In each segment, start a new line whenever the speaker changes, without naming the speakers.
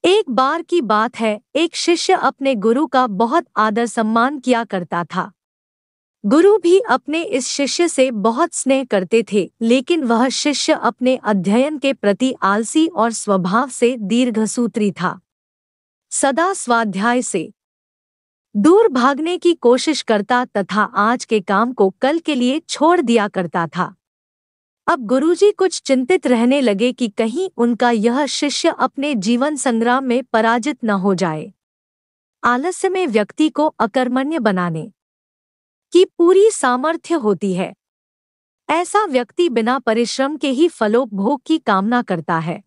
एक बार की बात है, एक शिष्य अपने गुरु का बहुत आदर सम्मान किया करता था। गुरु भी अपने इस शिष्य से बहुत स्नेह करते थे, लेकिन वह शिष्य अपने अध्ययन के प्रति आलसी और स्वभाव से दीर्घसूत्री था। सदा स्वाध्याय से दूर भागने की कोशिश करता तथा आज के काम को कल के लिए छोड़ दिया करता था। अब गुरुजी कुछ चिंतित रहने लगे कि कहीं उनका यह शिष्य अपने जीवन संग्राम में पराजित न हो जाए। आलस्य में व्यक्ति को अकर्मण्य बनाने की पूरी सामर्थ्य होती है। ऐसा व्यक्ति बिना परिश्रम के ही फलोपभोग की कामना करता है।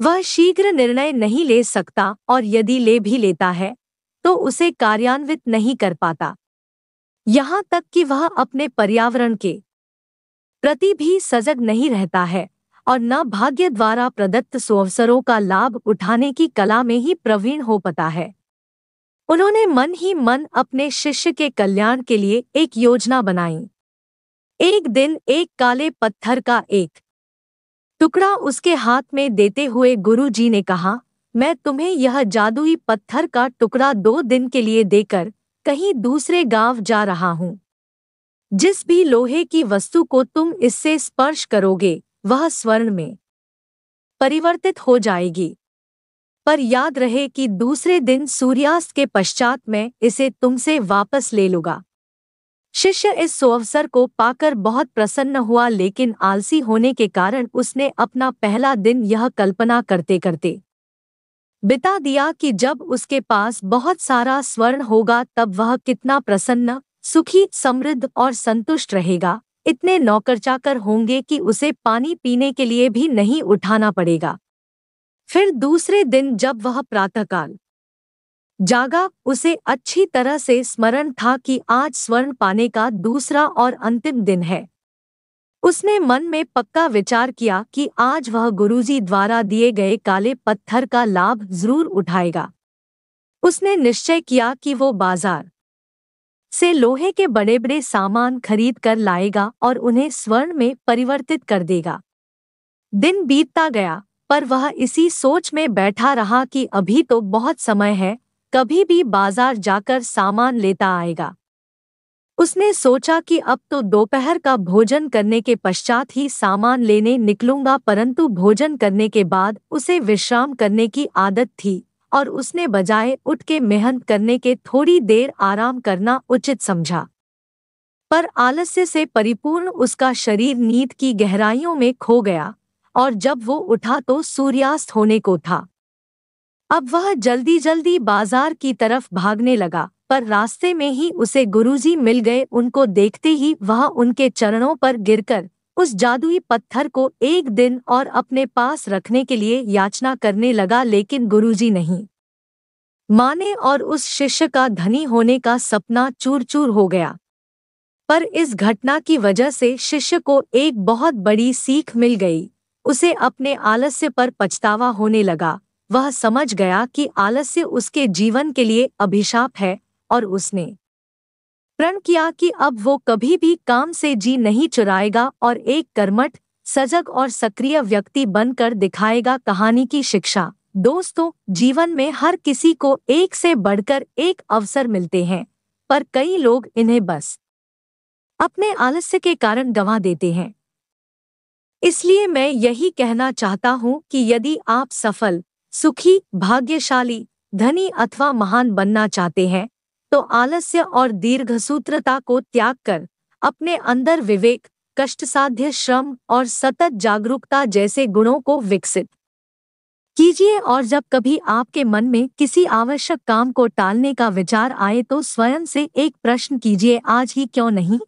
वह शीघ्र निर्णय नहीं ले सकता और यदि ले भी लेता है तो उसे कार्यान्वित नहीं कर पाता। यहाँ तक कि वह अपने पर्यावरण के प्रति भी सजग नहीं रहता है और न भाग्य द्वारा प्रदत्त सुअवसरों का लाभ उठाने की कला में ही प्रवीण हो पाता है। उन्होंने मन ही मन अपने शिष्य के कल्याण के लिए एक योजना बनाई। एक दिन एक काले पत्थर का एक टुकड़ा उसके हाथ में देते हुए गुरुजी ने कहा, मैं तुम्हें यह जादुई पत्थर का टुकड़ा 2 दिन के लिए देकर कहीं दूसरे गांव जा रहा हूँ। जिस भी लोहे की वस्तु को तुम इससे स्पर्श करोगे वह स्वर्ण में परिवर्तित हो जाएगी। पर याद रहे कि दूसरे दिन सूर्यास्त के पश्चात मैं इसे तुमसे वापस ले लूंगा। शिष्य इस सुअवसर को पाकर बहुत प्रसन्न हुआ, लेकिन आलसी होने के कारण उसने अपना पहला दिन यह कल्पना करते करते बिता दिया कि जब उसके पास बहुत सारा स्वर्ण होगा तब वह कितना प्रसन्न, सुखी, समृद्ध और संतुष्ट रहेगा। इतने नौकर चाकर होंगे कि उसे पानी पीने के लिए भी नहीं उठाना पड़ेगा। फिर दूसरे दिन जब वह प्रातःकाल जागा, उसे अच्छी तरह से स्मरण था कि आज स्वर्ण पाने का दूसरा और अंतिम दिन है। उसने मन में पक्का विचार किया कि आज वह गुरुजी द्वारा दिए गए काले पत्थर का लाभ जरूर उठाएगा। उसने निश्चय किया कि वो बाजार से लोहे के बड़े बड़े सामान खरीद कर लाएगा और उन्हें स्वर्ण में परिवर्तित कर देगा। दिन बीतता गया, पर वह इसी सोच में बैठा रहा कि अभी तो बहुत समय है, कभी भी बाजार जाकर सामान लेता आएगा। उसने सोचा कि अब तो दोपहर का भोजन करने के पश्चात ही सामान लेने निकलूंगा, परंतु भोजन करने के बाद उसे विश्राम करने की आदत थी और उसने बजाय उठ के मेहनत करने के थोड़ी देर आराम करना उचित समझा। पर आलस्य से परिपूर्ण उसका शरीर नींद की गहराइयों में खो गया और जब वो उठा तो सूर्यास्त होने को था। अब वह जल्दी जल्दी बाजार की तरफ भागने लगा, पर रास्ते में ही उसे गुरुजी मिल गए। उनको देखते ही वह उनके चरणों पर गिरकर उस जादुई पत्थर को एक दिन और अपने पास रखने के लिए याचना करने लगा, लेकिन गुरुजी नहीं माने और उस शिष्य का धनी होने का सपना चूर चूर हो गया। पर इस घटना की वजह से शिष्य को एक बहुत बड़ी सीख मिल गई। उसे अपने आलस्य पर पछतावा होने लगा। वह समझ गया कि आलस्य उसके जीवन के लिए अभिशाप है और उसने प्रण किया कि अब वो कभी भी काम से जी नहीं चुराएगा और एक कर्मठ, सजग और सक्रिय व्यक्ति बनकर दिखाएगा। कहानी की शिक्षा। दोस्तों, जीवन में हर किसी को एक से बढ़कर एक अवसर मिलते हैं, पर कई लोग इन्हें बस अपने आलस्य के कारण गंवा देते हैं। इसलिए मैं यही कहना चाहता हूँ कि यदि आप सफल, सुखी, भाग्यशाली, धनी अथवा महान बनना चाहते हैं तो आलस्य और दीर्घसूत्रता को त्याग कर अपने अंदर विवेक, कष्टसाध्य श्रम और सतत जागरूकता जैसे गुणों को विकसित कीजिए। और जब कभी आपके मन में किसी आवश्यक काम को टालने का विचार आए तो स्वयं से एक प्रश्न कीजिए, आज ही क्यों नहीं।